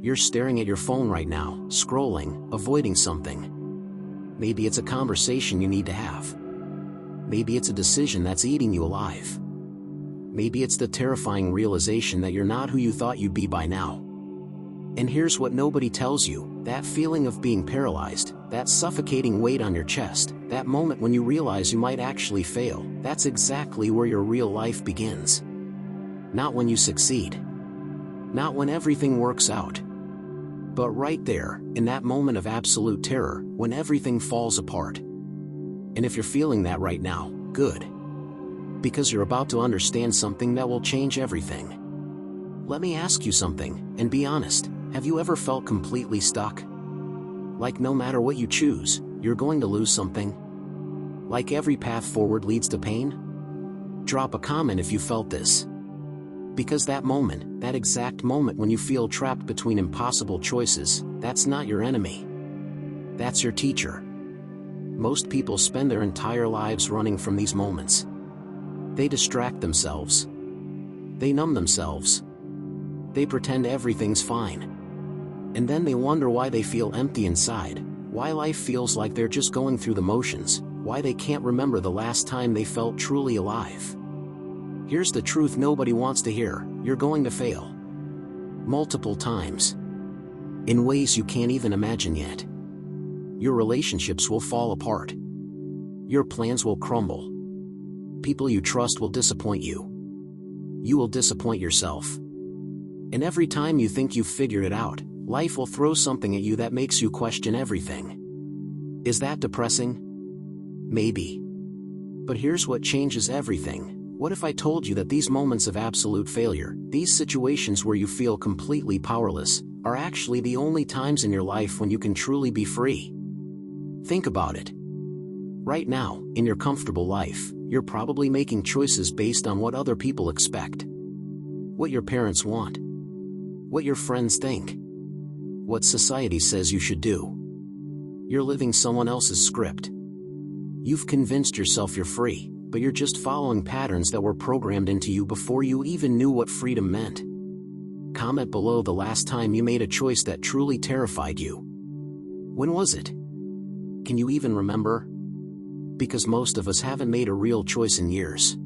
You're staring at your phone right now, scrolling, avoiding something. Maybe it's a conversation you need to have. Maybe it's a decision that's eating you alive. Maybe it's the terrifying realization that you're not who you thought you'd be by now. And here's what nobody tells you: that feeling of being paralyzed, that suffocating weight on your chest, that moment when you realize you might actually fail, that's exactly where your real life begins. Not when you succeed. Not when everything works out. But right there, in that moment of absolute terror, when everything falls apart. And if you're feeling that right now, good. Because you're about to understand something that will change everything. Let me ask you something, and be honest: have you ever felt completely stuck? Like no matter what you choose, you're going to lose something? Like every path forward leads to pain? Drop a comment if you felt this. Because that moment, that exact moment when you feel trapped between impossible choices, that's not your enemy. That's your teacher. Most people spend their entire lives running from these moments. They distract themselves. They numb themselves. They pretend everything's fine. And then they wonder why they feel empty inside, why life feels like they're just going through the motions, why they can't remember the last time they felt truly alive. Here's the truth nobody wants to hear: you're going to fail. Multiple times. In ways you can't even imagine yet. Your relationships will fall apart. Your plans will crumble. People you trust will disappoint you. You will disappoint yourself. And every time you think you've figured it out, life will throw something at you that makes you question everything. Is that depressing? Maybe. But here's what changes everything. What if I told you that these moments of absolute failure, these situations where you feel completely powerless, are actually the only times in your life when you can truly be free? Think about it. Right now, in your comfortable life, you're probably making choices based on what other people expect. What your parents want. What your friends think. What society says you should do. You're living someone else's script. You've convinced yourself you're free, but you're just following patterns that were programmed into you before you even knew what freedom meant. Comment below the last time you made a choice that truly terrified you. When was it? Can you even remember? Because most of us haven't made a real choice in years.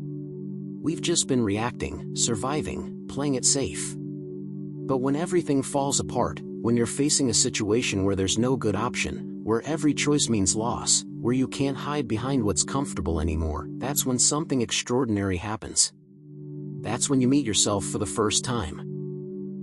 We've just been reacting, surviving, playing it safe. But when everything falls apart, when you're facing a situation where there's no good option, where every choice means loss, where you can't hide behind what's comfortable anymore, that's when something extraordinary happens. That's when you meet yourself for the first time.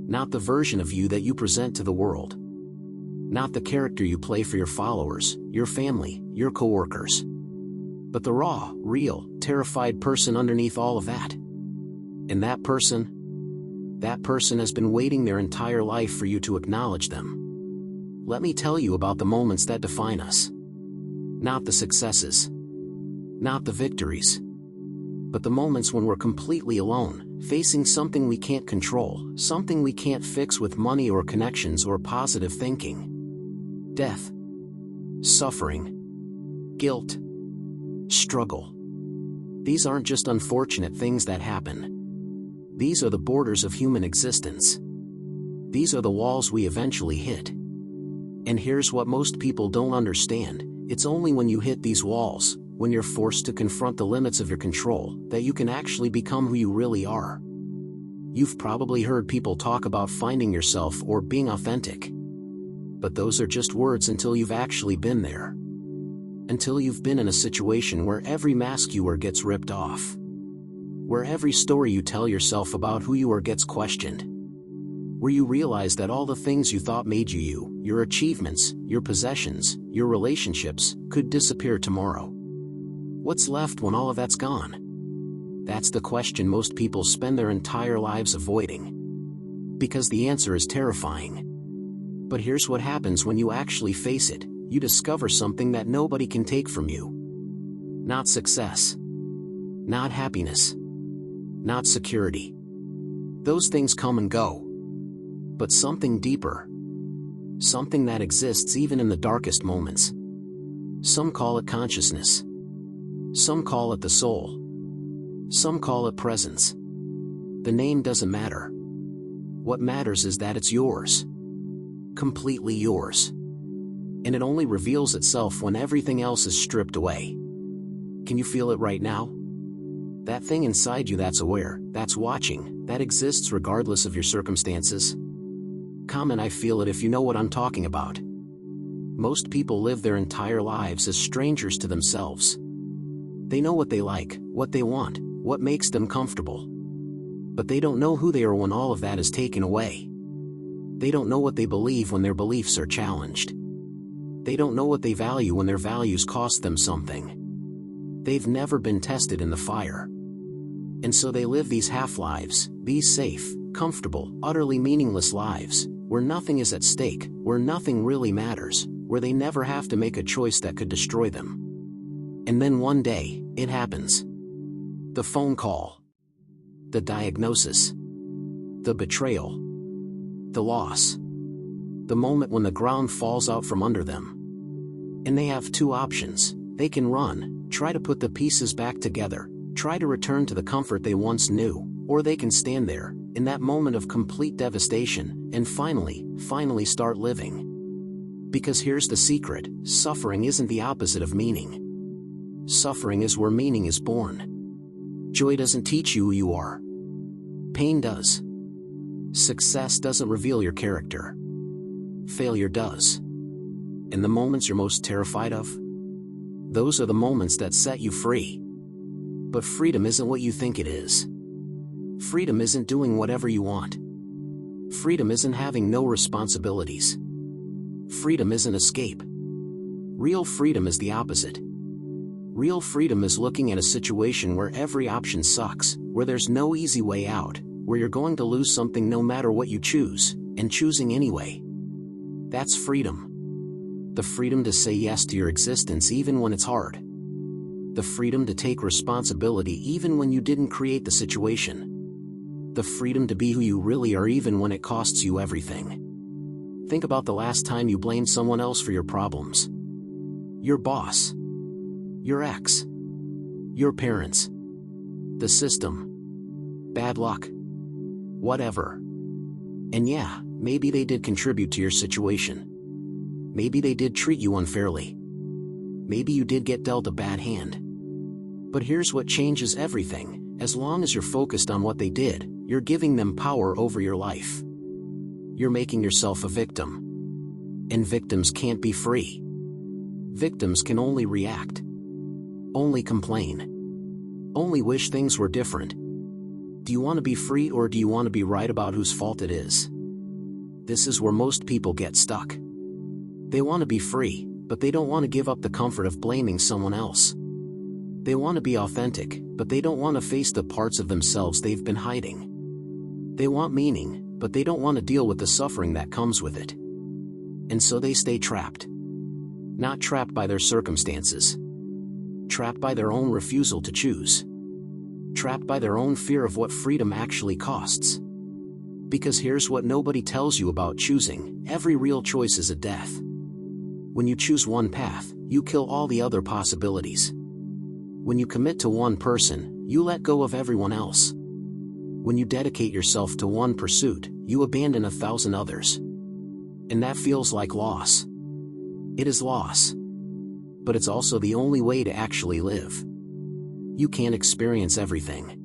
Not the version of you that you present to the world. Not the character you play for your followers, your family, your coworkers. But the raw, real, terrified person underneath all of that. And that person has been waiting their entire life for you to acknowledge them. Let me tell you about the moments that define us. Not the successes. Not the victories. But the moments when we're completely alone, facing something we can't control, something we can't fix with money or connections or positive thinking. Death. Suffering. Guilt. Struggle. These aren't just unfortunate things that happen. These are the borders of human existence. These are the walls we eventually hit. And here's what most people don't understand: it's only when you hit these walls, when you're forced to confront the limits of your control, that you can actually become who you really are. You've probably heard people talk about finding yourself or being authentic. But those are just words until you've actually been there. Until you've been in a situation where every mask you wear gets ripped off. Where every story you tell yourself about who you are gets questioned. Where you realize that all the things you thought made you, your achievements, your possessions, your relationships, could disappear tomorrow. What's left when all of that's gone? That's the question most people spend their entire lives avoiding. Because the answer is terrifying. But here's what happens when you actually face it: you discover something that nobody can take from you. Not success. Not happiness. Not security. Those things come and go. But something deeper. Something that exists even in the darkest moments. Some call it consciousness. Some call it the soul. Some call it presence. The name doesn't matter. What matters is that it's yours. completely yours. And it only reveals itself when everything else is stripped away. Can you feel it right now? That thing inside you that's aware, that's watching, that exists regardless of your circumstances? Comment "I feel it" if you know what I'm talking about. Most people live their entire lives as strangers to themselves. They know what they like, what they want, what makes them comfortable. But they don't know who they are when all of that is taken away. They don't know what they believe when their beliefs are challenged. They don't know what they value when their values cost them something. They've never been tested in the fire. And so they live these half-lives, these safe, comfortable, utterly meaningless lives, where nothing is at stake, where nothing really matters, where they never have to make a choice that could destroy them. And then one day, it happens. The phone call. The diagnosis. The betrayal. The loss. The moment when the ground falls out from under them. And they have two options. They can run, try to put the pieces back together, try to return to the comfort they once knew, or they can stand there, in that moment of complete devastation, and finally start living. Because here's the secret: suffering isn't the opposite of meaning. Suffering is where meaning is born. Joy doesn't teach you who you are. Pain does. Success doesn't reveal your character. Failure does. And the moments you're most terrified of? Those are the moments that set you free. But freedom isn't what you think it is. Freedom isn't doing whatever you want. Freedom isn't having no responsibilities. Freedom isn't escape. Real freedom is the opposite. Real freedom is looking at a situation where every option sucks, where there's no easy way out, where you're going to lose something no matter what you choose, and choosing anyway. That's freedom. The freedom to say yes to your existence even when it's hard. The freedom to take responsibility even when you didn't create the situation. The freedom to be who you really are even when it costs you everything. Think about the last time you blamed someone else for your problems. Your boss. Your ex. Your parents. The system. Bad luck. Whatever. And yeah, maybe they did contribute to your situation. Maybe they did treat you unfairly. Maybe you did get dealt a bad hand. But here's what changes everything: as long as you're focused on what they did, you're giving them power over your life. You're making yourself a victim. And victims can't be free. Victims can only react. Only complain. Only wish things were different. Do you want to be free, or do you want to be right about whose fault it is? This is where most people get stuck. They want to be free, but they don't want to give up the comfort of blaming someone else. They want to be authentic, but they don't want to face the parts of themselves they've been hiding. They want meaning, but they don't want to deal with the suffering that comes with it. And so they stay trapped. Not trapped by their circumstances. Trapped by their own refusal to choose. Trapped by their own fear of what freedom actually costs. Because here's what nobody tells you about choosing: every real choice is a death. When you choose one path, you kill all the other possibilities. When you commit to one person, you let go of everyone else. When you dedicate yourself to one pursuit, you abandon 1,000 others. And that feels like loss. It is loss. But it's also the only way to actually live. You can't experience everything.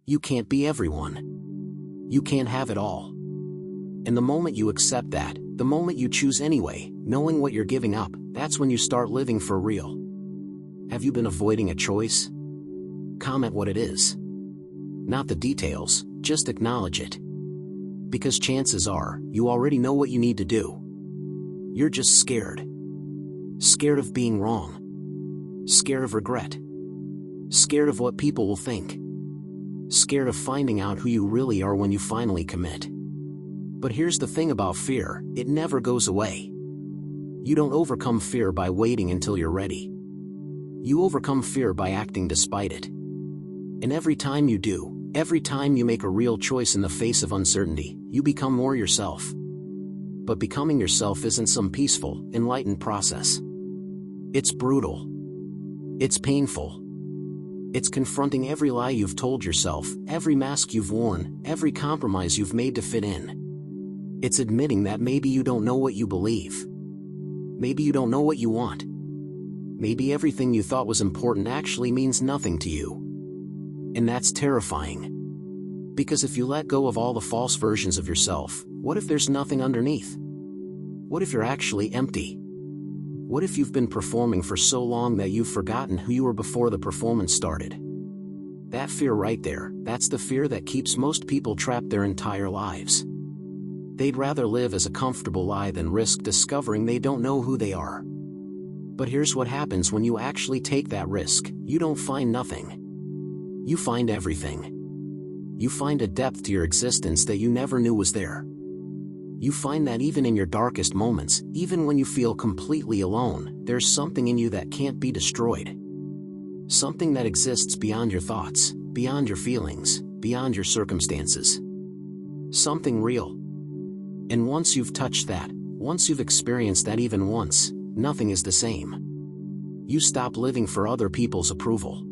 You can't be everyone. You can't have it all. And the moment you accept that, the moment you choose anyway, knowing what you're giving up, that's when you start living for real. Have you been avoiding a choice? Comment what it is. Not the details, just acknowledge it. Because chances are, you already know what you need to do. You're just scared. Scared of being wrong. Scared of regret. Scared of what people will think. Scared of finding out who you really are when you finally commit. But here's the thing about fear: it never goes away. You don't overcome fear by waiting until you're ready. You overcome fear by acting despite it. And every time you do, every time you make a real choice in the face of uncertainty, you become more yourself. But becoming yourself isn't some peaceful, enlightened process. It's brutal. It's painful. It's confronting every lie you've told yourself, every mask you've worn, every compromise you've made to fit in. It's admitting that maybe you don't know what you believe. Maybe you don't know what you want. Maybe everything you thought was important actually means nothing to you. And that's terrifying. Because if you let go of all the false versions of yourself, what if there's nothing underneath? What if you're actually empty? What if you've been performing for so long that you've forgotten who you were before the performance started? That fear right there, that's the fear that keeps most people trapped their entire lives. They'd rather live as a comfortable lie than risk discovering they don't know who they are. But here's what happens when you actually take that risk. You don't find nothing. You find everything. You find a depth to your existence that you never knew was there. You find that even in your darkest moments, even when you feel completely alone, there's something in you that can't be destroyed. Something that exists beyond your thoughts, beyond your feelings, beyond your circumstances. Something real. And once you've touched that, once you've experienced that even once, nothing is the same. You stop living for other people's approval.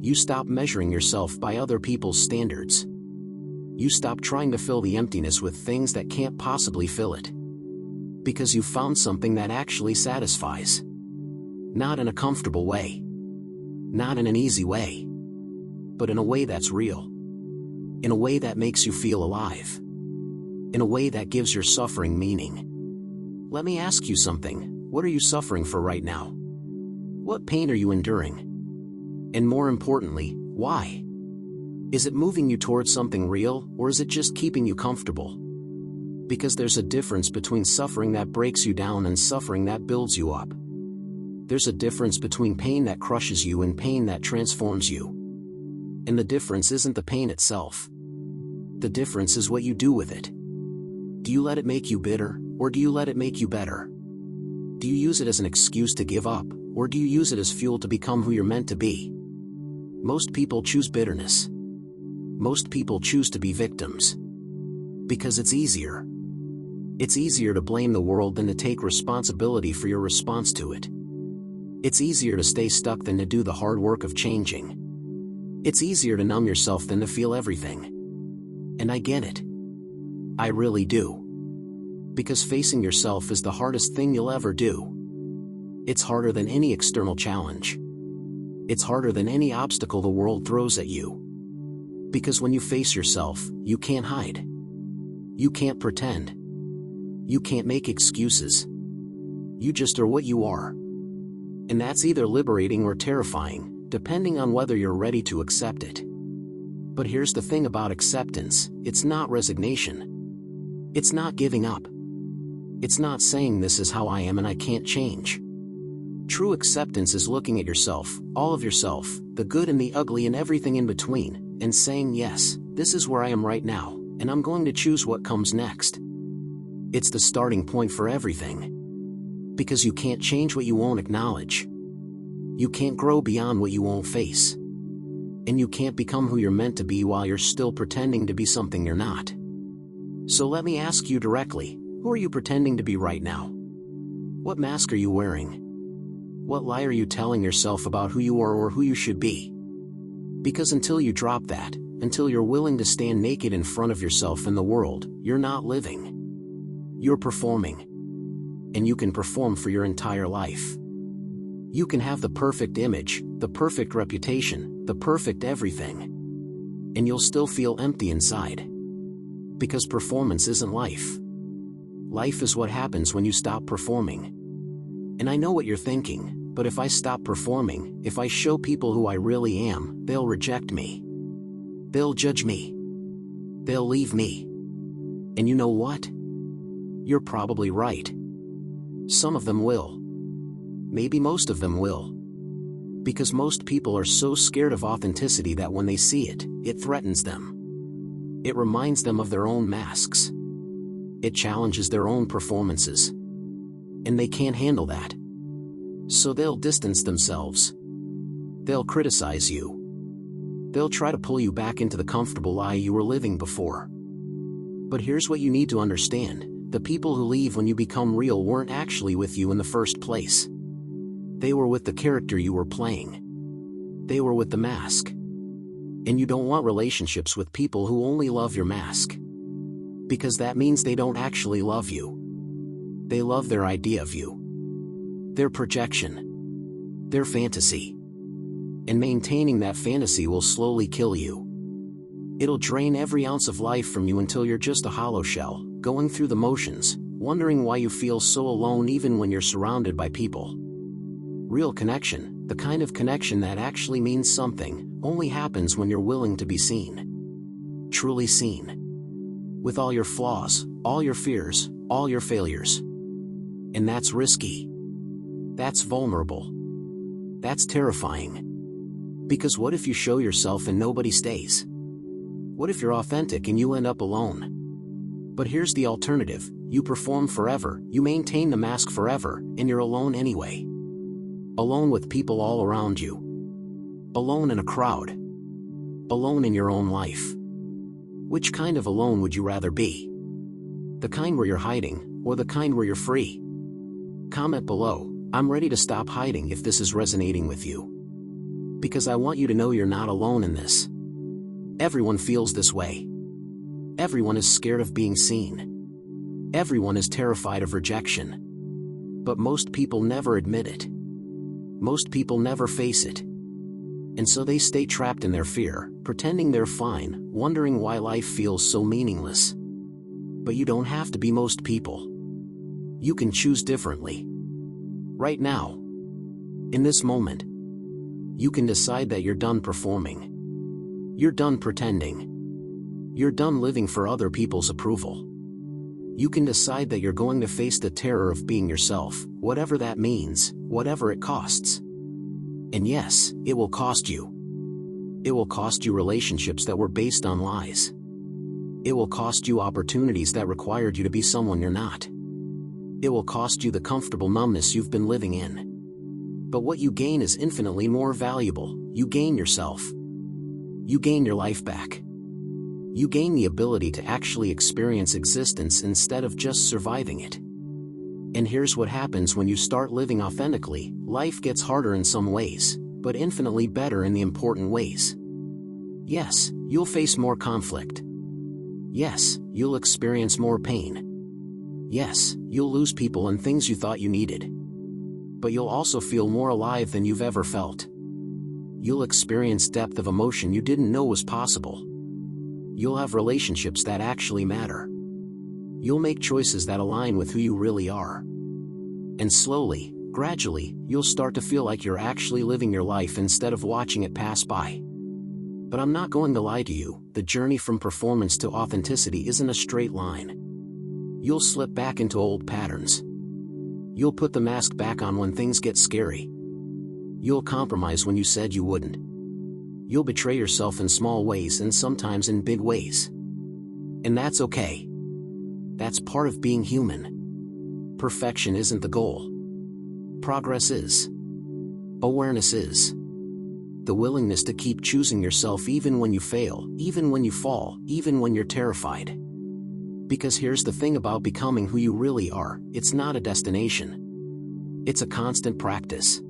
You stop measuring yourself by other people's standards. You stop trying to fill the emptiness with things that can't possibly fill it. Because you found something that actually satisfies. Not in a comfortable way. Not in an easy way. But in a way that's real. In a way that makes you feel alive. In a way that gives your suffering meaning. Let me ask you something. What are you suffering for right now? What pain are you enduring? And more importantly, why? Is it moving you towards something real, or is it just keeping you comfortable? Because there's a difference between suffering that breaks you down and suffering that builds you up. There's a difference between pain that crushes you and pain that transforms you. And the difference isn't the pain itself. The difference is what you do with it. Do you let it make you bitter, or do you let it make you better? Do you use it as an excuse to give up, or do you use it as fuel to become who you're meant to be? Most people choose bitterness. Most people choose to be victims. Because it's easier. It's easier to blame the world than to take responsibility for your response to it. It's easier to stay stuck than to do the hard work of changing. It's easier to numb yourself than to feel everything. And I get it. I really do. Because facing yourself is the hardest thing you'll ever do. It's harder than any external challenge. It's harder than any obstacle the world throws at you. Because when you face yourself, you can't hide. You can't pretend. You can't make excuses. You just are what you are. And that's either liberating or terrifying, depending on whether you're ready to accept it. But here's the thing about acceptance, it's not resignation. It's not giving up. It's not saying this is how I am and I can't change. True acceptance is looking at yourself, all of yourself, the good and the ugly and everything in between, and saying yes, this is where I am right now, and I'm going to choose what comes next. It's the starting point for everything. Because you can't change what you won't acknowledge. You can't grow beyond what you won't face. And you can't become who you're meant to be while you're still pretending to be something you're not. So let me ask you directly, who are you pretending to be right now? What mask are you wearing? What lie are you telling yourself about who you are or who you should be? Because until you drop that, until you're willing to stand naked in front of yourself and the world, you're not living. You're performing. And you can perform for your entire life. You can have the perfect image, the perfect reputation, the perfect everything. And you'll still feel empty inside. Because performance isn't life. Life is what happens when you stop performing. And I know what you're thinking, but if I stop performing, if I show people who I really am, they'll reject me. They'll judge me. They'll leave me. And you know what? You're probably right. Some of them will. Maybe most of them will. Because most people are so scared of authenticity that when they see it, it threatens them. It reminds them of their own masks. It challenges their own performances. And they can't handle that. So they'll distance themselves. They'll criticize you. They'll try to pull you back into the comfortable lie you were living before. But here's what you need to understand. The people who leave when you become real weren't actually with you in the first place. They were with the character you were playing. They were with the mask. And you don't want relationships with people who only love your mask. Because that means they don't actually love you. They love their idea of you. Their projection. Their fantasy. And maintaining that fantasy will slowly kill you. It'll drain every ounce of life from you until you're just a hollow shell, going through the motions, wondering why you feel so alone even when you're surrounded by people. Real connection, the kind of connection that actually means something, only happens when you're willing to be seen. Truly seen. With all your flaws, all your fears, all your failures. And that's risky. That's vulnerable. That's terrifying. Because what if you show yourself and nobody stays? What if you're authentic and you end up alone? But here's the alternative: you perform forever, you maintain the mask forever, and you're alone anyway. Alone with people all around you. Alone in a crowd. Alone in your own life. Which kind of alone would you rather be? The kind where you're hiding, or the kind where you're free? Comment below. I'm ready to stop hiding if this is resonating with you. Because I want you to know you're not alone in this. Everyone feels this way. Everyone is scared of being seen. Everyone is terrified of rejection. But most people never admit it. Most people never face it. And so they stay trapped in their fear, pretending they're fine, wondering why life feels so meaningless. But you don't have to be most people. You can choose differently. Right now. In this moment. You can decide that you're done performing. You're done pretending. You're done living for other people's approval. You can decide that you're going to face the terror of being yourself, whatever that means, whatever it costs. And yes, it will cost you. It will cost you relationships that were based on lies. It will cost you opportunities that required you to be someone you're not. It will cost you the comfortable numbness you've been living in. But what you gain is infinitely more valuable. You gain yourself. You gain your life back. You gain the ability to actually experience existence instead of just surviving it. And here's what happens when you start living authentically: life gets harder in some ways, but infinitely better in the important ways. Yes, you'll face more conflict. Yes, you'll experience more pain. Yes, you'll lose people and things you thought you needed. But you'll also feel more alive than you've ever felt. You'll experience depth of emotion you didn't know was possible. You'll have relationships that actually matter. You'll make choices that align with who you really are. And slowly, gradually, you'll start to feel like you're actually living your life instead of watching it pass by. But I'm not going to lie to you, the journey from performance to authenticity isn't a straight line. You'll slip back into old patterns. You'll put the mask back on when things get scary. You'll compromise when you said you wouldn't. You'll betray yourself in small ways and sometimes in big ways. And that's okay. That's part of being human. Perfection isn't the goal. Progress is. Awareness is. The willingness to keep choosing yourself even when you fail, even when you fall, even when you're terrified. Because here's the thing about becoming who you really are: it's not a destination. It's a constant practice.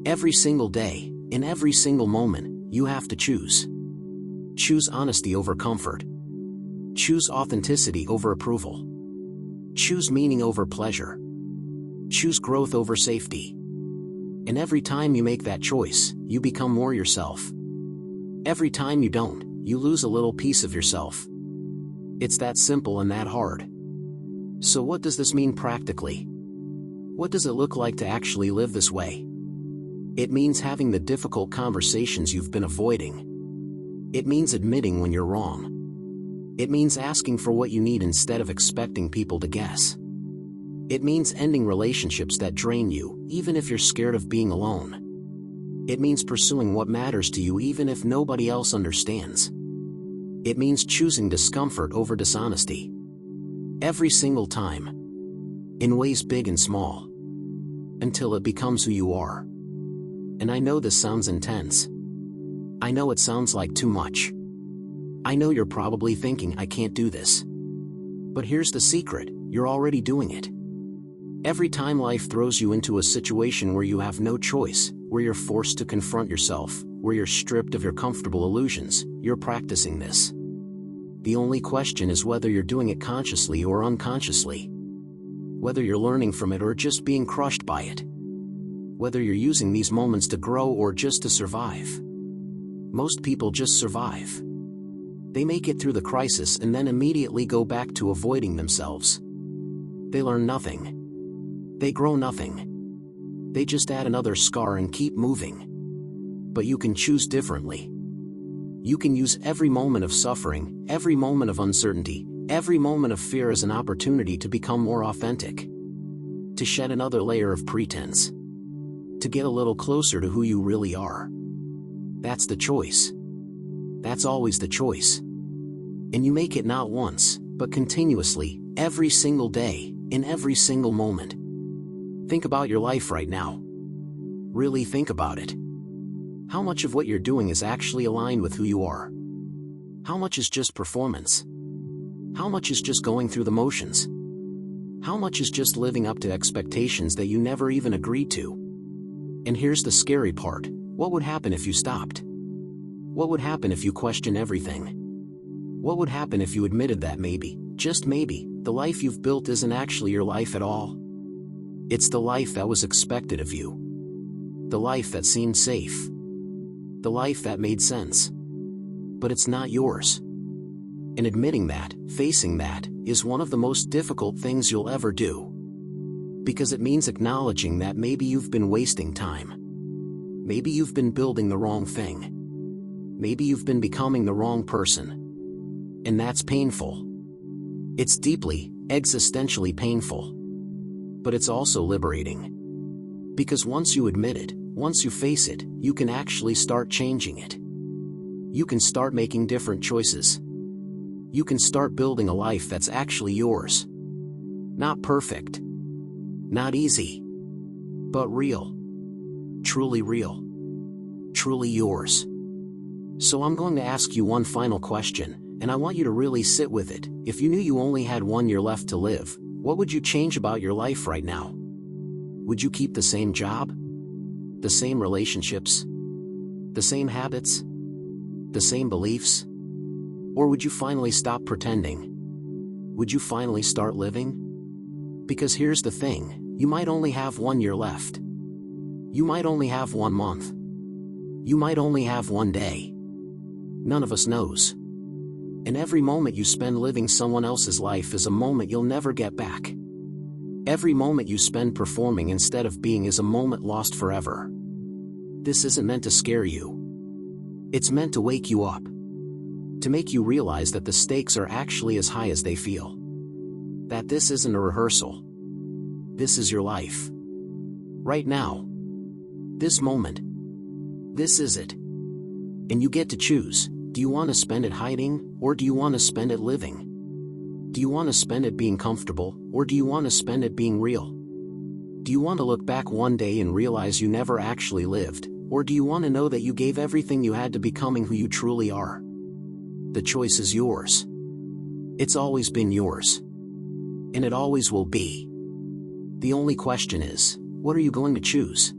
Every single day, in every single moment, you have to choose. Choose honesty over comfort. Choose authenticity over approval. Choose meaning over pleasure. Choose growth over safety. And every time you make that choice, you become more yourself. Every time you don't, you lose a little piece of yourself. It's that simple and that hard. So what does this mean practically? What does it look like to actually live this way? It means having the difficult conversations you've been avoiding. It means admitting when you're wrong. It means asking for what you need instead of expecting people to guess. It means ending relationships that drain you, even if you're scared of being alone. It means pursuing what matters to you even if nobody else understands. It means choosing discomfort over dishonesty. Every single time. In ways big and small. Until it becomes who you are. And I know this sounds intense. I know it sounds like too much. I know you're probably thinking, I can't do this. But here's the secret: you're already doing it. Every time life throws you into a situation where you have no choice, where you're forced to confront yourself, where you're stripped of your comfortable illusions, you're practicing this. The only question is whether you're doing it consciously or unconsciously. Whether you're learning from it or just being crushed by it. Whether you're using these moments to grow or just to survive. Most people just survive. They make it through the crisis and then immediately go back to avoiding themselves. They learn nothing. They grow nothing. They just add another scar and keep moving. But you can choose differently. You can use every moment of suffering, every moment of uncertainty, every moment of fear as an opportunity to become more authentic. To shed another layer of pretense. To get a little closer to who you really are. That's the choice. That's always the choice. And you make it not once, but continuously, every single day, in every single moment. Think about your life right now. Really think about it. How much of what you're doing is actually aligned with who you are? How much is just performance? How much is just going through the motions? How much is just living up to expectations that you never even agreed to? And here's the scary part. What would happen if you stopped? What would happen if you questioned everything? What would happen if you admitted that maybe, just maybe, the life you've built isn't actually your life at all? It's the life that was expected of you. The life that seemed safe. The life that made sense. But it's not yours. And admitting that, facing that, is one of the most difficult things you'll ever do. Because it means acknowledging that maybe you've been wasting time. Maybe you've been building the wrong thing. Maybe you've been becoming the wrong person. And that's painful. It's deeply, existentially painful. But it's also liberating. Because once you admit it, once you face it, you can actually start changing it. You can start making different choices. You can start building a life that's actually yours. Not perfect. Not easy. But real. Truly real. Truly yours. So I'm going to ask you one final question, and I want you to really sit with it. If you knew you only had 1 year left to live, what would you change about your life right now? Would you keep the same job? The same relationships? The same habits? The same beliefs? Or would you finally stop pretending? Would you finally start living? Because here's the thing, you might only have 1 year left. You might only have 1 month. You might only have 1 day. None of us knows. And every moment you spend living someone else's life is a moment you'll never get back. Every moment you spend performing instead of being is a moment lost forever. This isn't meant to scare you. It's meant to wake you up. To make you realize that the stakes are actually as high as they feel. That this isn't a rehearsal. This is your life. Right now. This moment. This is it. And you get to choose. Do you want to spend it hiding, or do you want to spend it living? Do you want to spend it being comfortable, or do you want to spend it being real? Do you want to look back one day and realize you never actually lived, or do you want to know that you gave everything you had to becoming who you truly are? The choice is yours. It's always been yours. And it always will be. The only question is, what are you going to choose?